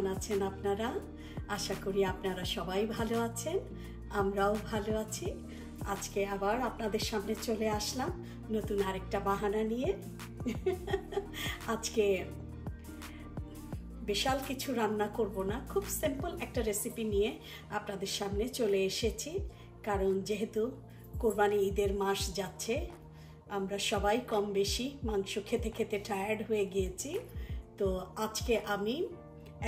কেমন আছেন আপনারা? আশা করি আপনারা সবাই ভালো আছেন, আমরাও ভালো আছি। আজকে আবার আপনাদের সামনে চলে আসলাম নতুন আরেকটা বাহানা নিয়ে। আজকে বিশাল কিছু রান্না করব না, খুব সিম্পল একটা রেসিপি নিয়ে আপনাদের সামনে চলে এসেছি। কারণ যেহেতু কোরবানি ঈদের মাস যাচ্ছে, আমরা সবাই কম বেশি মাংস খেতে খেতে টায়ার্ড হয়ে গিয়েছি। তো আজকে আমি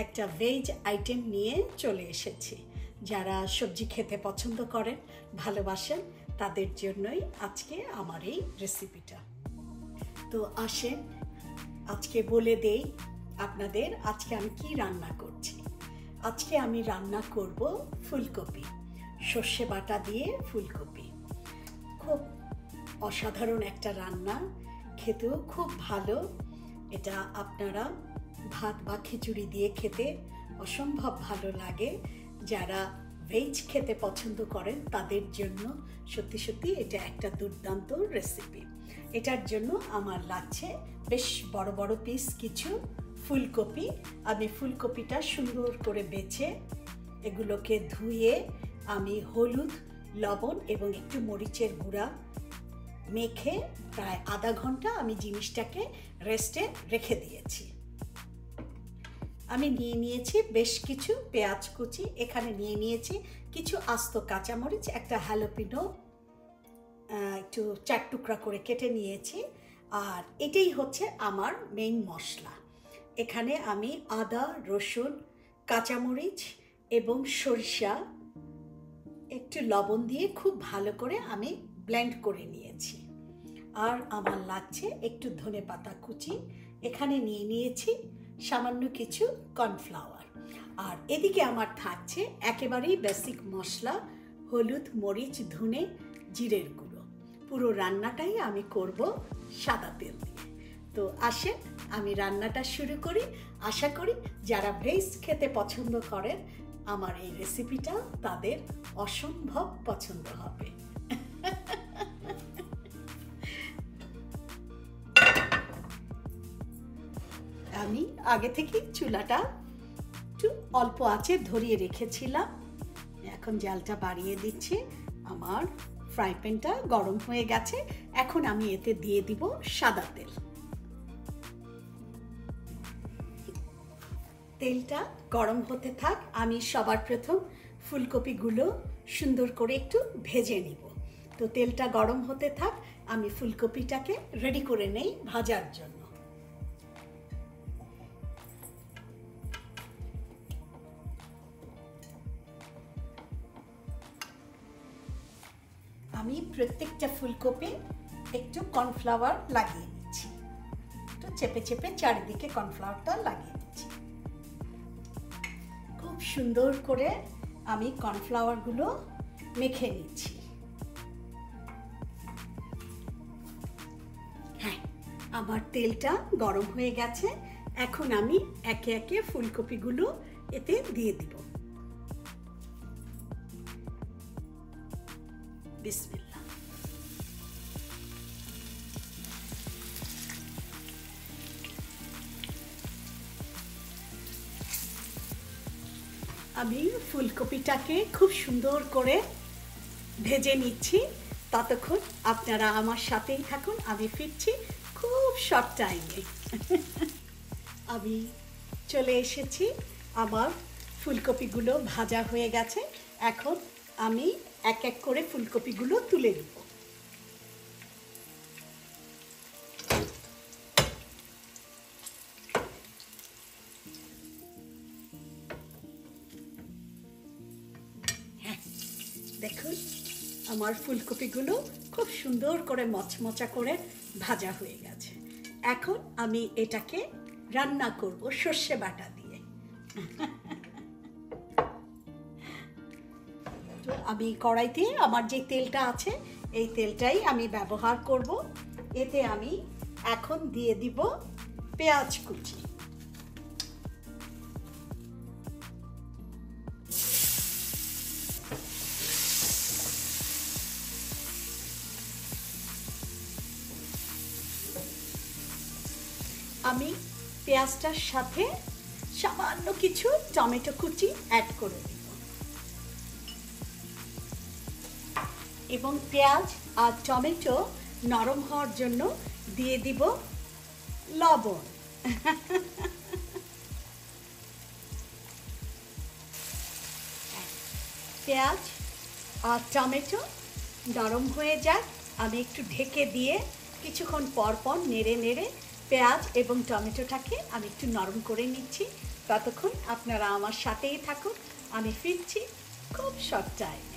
একটা ভেজ আইটেম নিয়ে চলে এসেছি। যারা সবজি খেতে পছন্দ করেন, ভালোবাসেন, তাদের জন্যই আজকে আমার এই রেসিপিটা। তো আসেন আজকে বলে দেই আপনাদের আজকে আমি কি রান্না করছি। আজকে আমি রান্না করব ফুলকপি, সর্ষে বাটা দিয়ে ফুলকপি। খুব অসাধারণ একটা রান্না, খেতেও খুব ভালো। এটা আপনারা ভাত বা খিচুড়ি দিয়ে খেতে অসম্ভব ভালো লাগে। যারা ভেজ খেতে পছন্দ করেন তাদের জন্য সত্যি সত্যি এটা একটা দুর্দান্ত রেসিপি। এটার জন্য আমার লাগছে বেশ বড় বড় পিস কিছু ফুলকপি। আমি ফুলকপিটা সুন্দর করে বেছে এগুলোকে ধুয়ে আমি হলুদ, লবণ এবং একটু মরিচের গুঁড়া মেখে প্রায় আধা ঘন্টা আমি জিনিসটাকে রেস্টে রেখে দিয়েছি। আমি নিয়ে নিয়েছি বেশ কিছু পেঁয়াজ কুচি, এখানে নিয়ে নিয়েছি কিছু আস্ত কাঁচামরিচ, একটা হ্যালোপিনো একটু 4 টুকরা করে কেটে নিয়েছি। আর এটাই হচ্ছে আমার মেইন মশলা। এখানে আমি আদা, রসুন, কাঁচামরিচ এবং সরিষা একটু লবণ দিয়ে খুব ভালো করে আমি ব্লেন্ড করে নিয়েছি। আর আমার লাগছে একটু ধনেপাতা কুচি, এখানে নিয়ে নিয়েছি সামান্য কিছু কর্নফ্লাওয়ার। আর এদিকে আমার থাকছে একেবারেই বেসিক মশলা, হলুদ, মরিচ, ধনে, জিরের গুঁড়ো। পুরো রান্নাটাই আমি করব সাদা তেল দিয়ে। তো আসেন আমি রান্নাটা শুরু করি। আশা করি যারা ভেজ খেতে পছন্দ করেন আমার এই রেসিপিটা তাদের অসম্ভব পছন্দ হবে। আমি আগে থেকে চুলাটা একটু অল্প আঁচে ধরিয়ে রেখেছিলাম। এখন জালটা বাড়িয়ে দিচ্ছি। আমার ফ্রাই প্যানটা গরম হয়ে গেছে। এখন আমি এতে দিয়ে দিব সাদা তেল। তেলটা গরম হতে থাক। আমি সবার প্রথম ফুলকপিগুলো সুন্দর করে একটু ভেজে নিব। তো তেলটা গরম হতে থাক, আমি ফুলকপিটাকে রেডি করে নেই ভাজার জন্য। আমি প্রত্যেকটা ফুলকপি একটু কর্নফ্লাওয়ার লাগিয়ে নিচ্ছি, একটু চেপে চেপে চারিদিকে কর্নফ্লাওয়ারটা লাগিয়ে নিচ্ছি। খুব সুন্দর করে আমি কর্নফ্লাওয়ারগুলো মেখে নিচ্ছি। হ্যাঁ, আমার তেলটা গরম হয়ে গেছে। এখন আমি একে একে ফুলকপিগুলো এতে দিয়ে দিব। বিসমিল্লাহ। আমি ফুলকপিটাকে খুব সুন্দর করে ভেজে নিচ্ছি। ততক্ষণ আপনারা আমার সাথেই থাকুন, আমি ফিরছি খুব শর্ট টাইমে। আমি চলে এসেছি, আমার ফুলকপিগুলো ভাজা হয়ে গেছে। এখন আমি এক এক করে ফুলকপিগুলো তুলে নিব। হ্যাঁ, দেখুন আমার ফুলকপিগুলো খুব সুন্দর করে মচমচা করে ভাজা হয়ে গেছে। এখন আমি এটাকে রান্না করব সর্ষে বাটা দিয়ে। তো আমি কড়াইতে আমার যে তেলটা আছে এই তেলটাই আমি ব্যবহার করব। এতে আমি এখন দিয়ে দিব পেঁয়াজ কুচি। আমি পেঁয়াজটার সাথে সামান্য কিছু টমেটো কুচি অ্যাড করে দিব এবং পেঁয়াজ আর টমেটো নরম হওয়ার জন্য দিয়ে দিব লবণ। পেঁয়াজ আর টমেটো নরম হয়ে যায়, আমি একটু ঢেকে দিয়ে কিছুক্ষণ পর পর নেড়ে নেড়ে পেঁয়াজ এবং টমেটোটাকে আমি একটু নরম করে নিচ্ছি। ততক্ষণ আপনারা আমার সাথেই থাকুন, আমি ফিরছি খুব শর্ট টাইমে।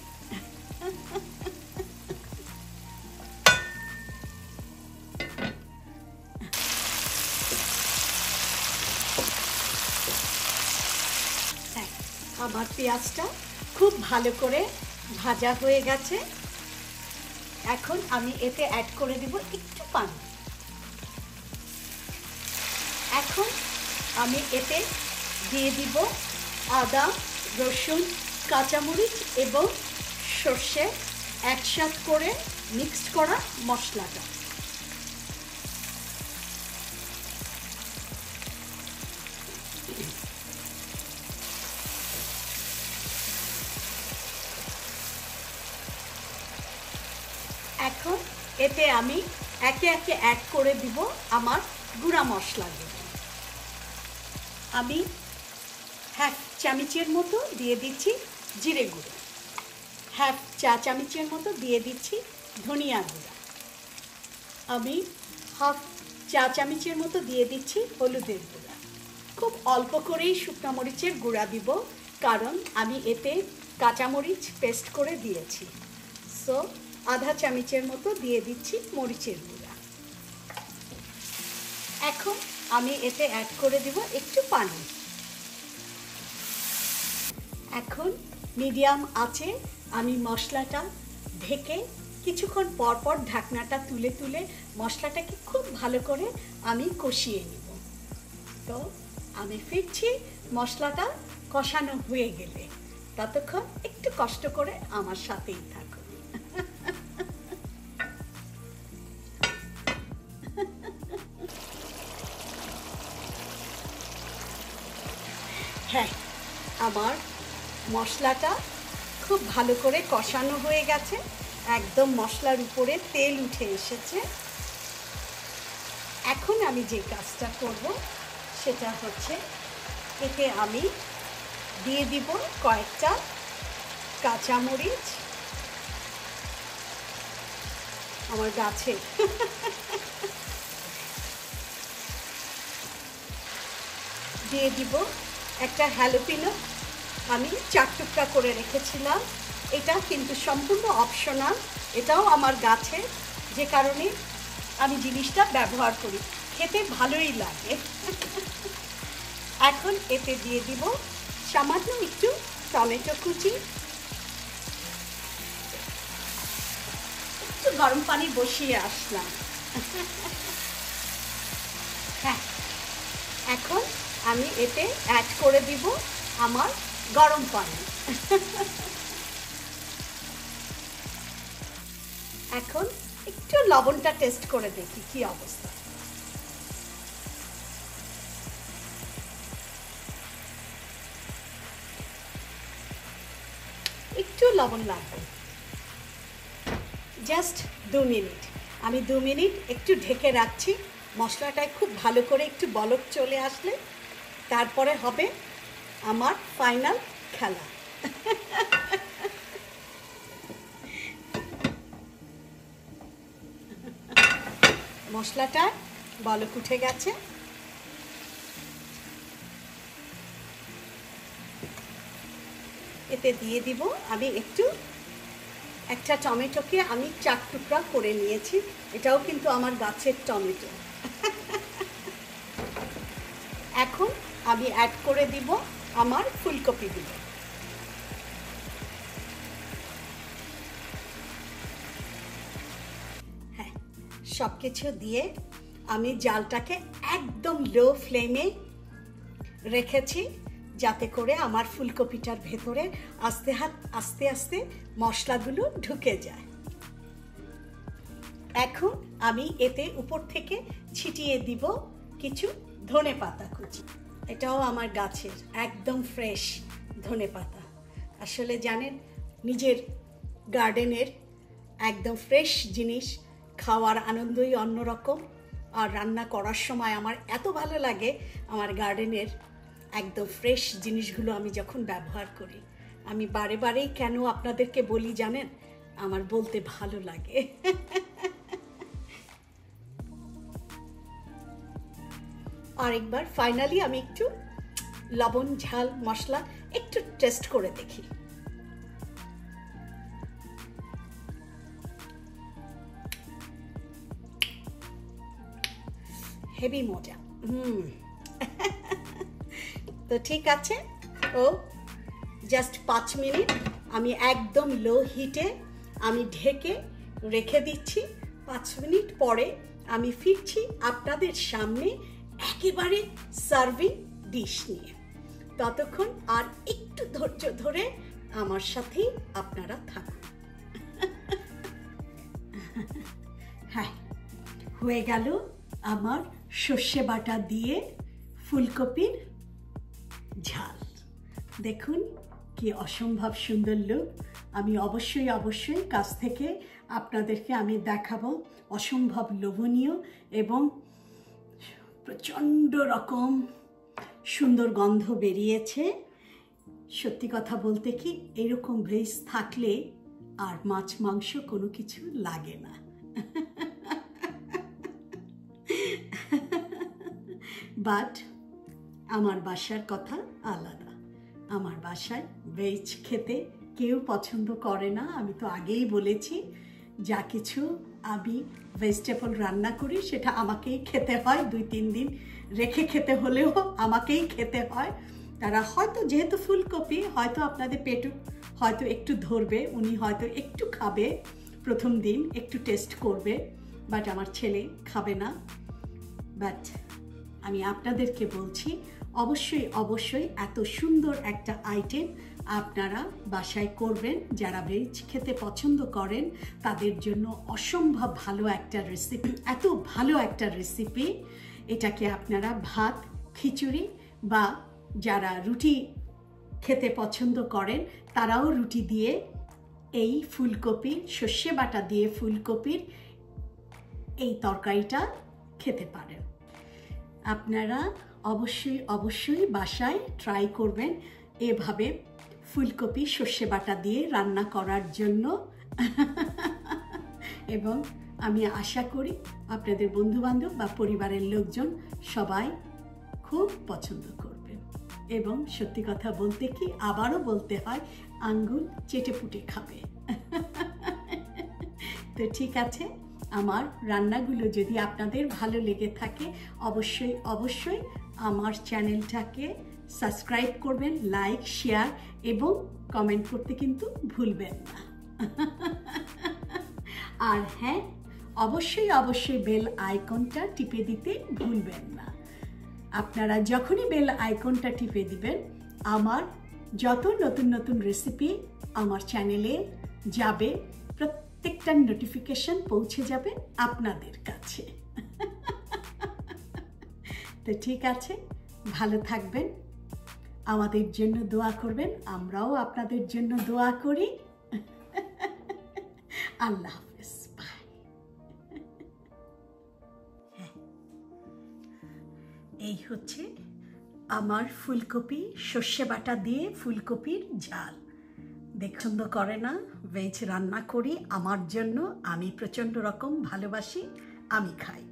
আমার পেঁয়াজটা খুব ভালো করে ভাজা হয়ে গেছে। এখন আমি এতে অ্যাড করে দিব একটু পানি। এখন আমি এতে দিয়ে দিব আদা, রসুন, কাঁচামরিচ এবং সর্ষে একসাথে করে মিক্সড করা মশলাটা। এখন এতে আমি একে একে অ্যাড করে দিব আমার গুঁড়া মশলাগুলো। আমি 1/2 চামচের মতো দিয়ে দিচ্ছি জিরে গুঁড়ো, 1/2 চা চামচের মতো দিয়ে দিচ্ছি ধনিয়া গুঁড়া, আমি 1/2 চা চামচের মতো দিয়ে দিচ্ছি হলুদের গুঁড়া। খুব অল্প করেই শুকনো মরিচের গুঁড়া দিব, কারণ আমি এতে কাঁচামরিচ পেস্ট করে দিয়েছি। সো আধা চামচের মতো দিয়ে দিচ্ছি মরিচের গুঁড়া। এখন আমি এতে অ্যাড করে দিব একটু পানি। এখন মিডিয়াম আঁচে আমি মশলাটা ঢেকে কিছুক্ষণ পর পর ঢাকনাটা তুলে তুলে মশলাটাকে খুব ভালো করে আমি কষিয়ে নিব। তো আমি ফিরছি মশলাটা কষানো হয়ে গেলে, ততক্ষণ একটু কষ্ট করে আমার সাথেই থাকুন। হ্যাঁ, আমার মশলাটা খুব ভালো করে কষানো হয়ে গেছে, একদম মশলার উপরে তেল উঠে এসেছে। এখন আমি যে কাজটা করব সেটা হচ্ছে এতে আমি দিয়ে দিব কয়েকটা কাঁচামরিচ আমার গাছে, দিয়ে দিব একটা হ্যালোপিনো, আমি 4 টুকরা করে রেখেছিলাম। এটা কিন্তু সম্পূর্ণ অপশনাল, এটাও আমার গাছে, যে কারণে আমি জিনিসটা ব্যবহার করি, খেতে ভালোই লাগে। এখন এতে দিয়ে দিব সামান্য একটু টমেটো কুচি, একটু গরম পানি বসিয়ে আসলাম। হ্যাঁ, এখন আমি এতে অ্যাড করে দিব আমার গরম পানি। এখন একটু লবণটা টেস্ট করে দেখি কি অবস্থা। একটু লবণ লাগবে, জাস্ট 2 মিনিট। আমি 2 মিনিট একটু ঢেকে রাখছি, মশলাটায় খুব ভালো করে একটু বলক চলে আসলে তারপরে হবে আমার ফাইনাল খেলা। মশলাটা বলক উঠে গেছে, এতে দিয়ে দিব আমি একটা টমেটোকে আমি 4 টুকরা করে নিয়েছি, এটাও কিন্তু আমার গাছের টমেটো। এখন আমি অ্যাড করে দিব আমার ফুলকপিগুলো। হ্যাঁ, সব কিছু দিয়ে আমি জালটাকে একদম লো ফ্লেমে রেখেছি, যাতে করে আমার ফুলকপিটার ভেতরে আস্তে আস্তে মশলাগুলো ঢুকে যায়। এখন আমি এতে উপর থেকে ছিটিয়ে দিব কিছু ধনেপাতা কুচি। এটাও আমার গাছের একদম ফ্রেশ ধনেপাতা। আসলে জানেন, নিজের গার্ডেনের একদম ফ্রেশ জিনিস খাওয়ার আনন্দই অন্যরকম। আর রান্না করার সময় আমার এত ভালো লাগে আমার গার্ডেনের একদম ফ্রেশ জিনিসগুলো আমি যখন ব্যবহার করি। আমি বারে বারেই কেন আপনাদেরকে বলি জানেন, আমার বলতে ভালো লাগে। আরেকবার ফাইনালি আমি একটু লবণ ঝাল মশলা একটু টেস্ট করে দেখি। হেভি মজা। তো ঠিক আছে, ও জাস্ট 5 মিনিট আমি একদম লো হিটে আমি ঢেকে রেখে দিচ্ছি। 5 মিনিট পরে আমি ফিরছি আপনাদের সামনে একেবারে সার্ভিং ডিশ নিয়ে। ততক্ষণ আর একটু ধৈর্য ধরে আমার সাথেই আপনারা থাকুন। হ্যাঁ, হয়ে গেল আমার সর্ষে বাটা দিয়ে ফুলকপির ঝাল। দেখুন কি অসম্ভব সুন্দর লুক। আমি অবশ্যই কাছ থেকে আপনাদেরকে আমি দেখাবো। অসম্ভব লোভনীয় এবং প্রচণ্ড রকম সুন্দর গন্ধ বেরিয়েছে। সত্যি কথা বলতে কি, এরকম ভেজ থাকলে আর মাছ মাংস কোনো কিছু লাগে না। বাট আমার বাসার কথা আলাদা। আমার বাসায় ভেজ খেতে কেউ পছন্দ করে না। আমি তো আগেই বলেছি, যা কিছু আমি ভেজিটেবল রান্না করি সেটা আমাকেই খেতে হয়। 2-3 দিন রেখে খেতে হলেও আমাকেই খেতে হয়। তারা হয়তো, যেহেতু ফুলকপি, হয়তো আপনাদের পেটু হয়তো একটু ধরবে, উনি হয়তো একটু খাবে প্রথম দিন, একটু টেস্ট করবে, বাট আমার ছেলে খাবে না। বাট আমি আপনাদেরকে বলছি, অবশ্যই এত সুন্দর একটা আইটেম আপনারা বাসায় করবেন। যারা ভেজ খেতে পছন্দ করেন তাদের জন্য অসম্ভব ভালো একটা রেসিপি, এত ভালো একটা রেসিপি। এটাকে আপনারা ভাত, খিচুড়ি বা যারা রুটি খেতে পছন্দ করেন তারাও রুটি দিয়ে এই ফুলকপির সর্ষে বাটা দিয়ে ফুলকপির এই তরকারিটা খেতে পারেন। আপনারা অবশ্যই বাসায় ট্রাই করবেন এভাবে ফুলকপি সর্ষে বাটা দিয়ে রান্না করার জন্য। এবং আমি আশা করি আপনাদের বন্ধুবান্ধব বা পরিবারের লোকজন সবাই খুব পছন্দ করবেন। এবং সত্যি কথা বলতে কি, আবারও বলতে হয়, আঙ্গুল চেটেপুটে খাবে। তো ঠিক আছে, আমার রান্নাগুলো যদি আপনাদের ভালো লেগে থাকে অবশ্যই আমার চ্যানেলটাকে সাবস্ক্রাইব করবেন, লাইক, শেয়ার এবং কমেন্ট করতে কিন্তু ভুলবেন না। আর হ্যাঁ, অবশ্যই বেল আইকনটা টিপে দিতে ভুলবেন না। আপনারা যখনই বেল আইকনটা টিপে দিবেন, আমার যত নতুন রেসিপি আমার চ্যানেলে যাবে, প্রত্যেকটা নোটিফিকেশন পৌঁছে যাবে আপনাদের কাছে। তো ঠিক আছে, ভালো থাকবেন, আমাদের জন্য দোয়া করবেন, আমরাও আপনাদের জন্য দোয়া করি। আল্লাহ হাফেজ, বাই। এই হচ্ছে আমার ফুলকপি সর্ষে বাটা দিয়ে ফুলকপির ঝাল। পছন্দ করে না ভেজ রান্না করি আমার জন্য, আমি প্রচণ্ড রকম ভালোবাসি, আমি খাই।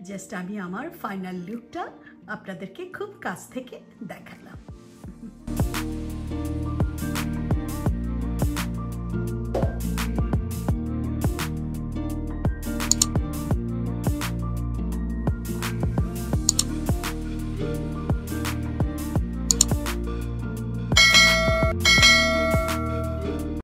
জাস্ট আমি আমার ফাইনাল লুকটা আপনাদেরকে খুব কাছ থেকে দেখালাম।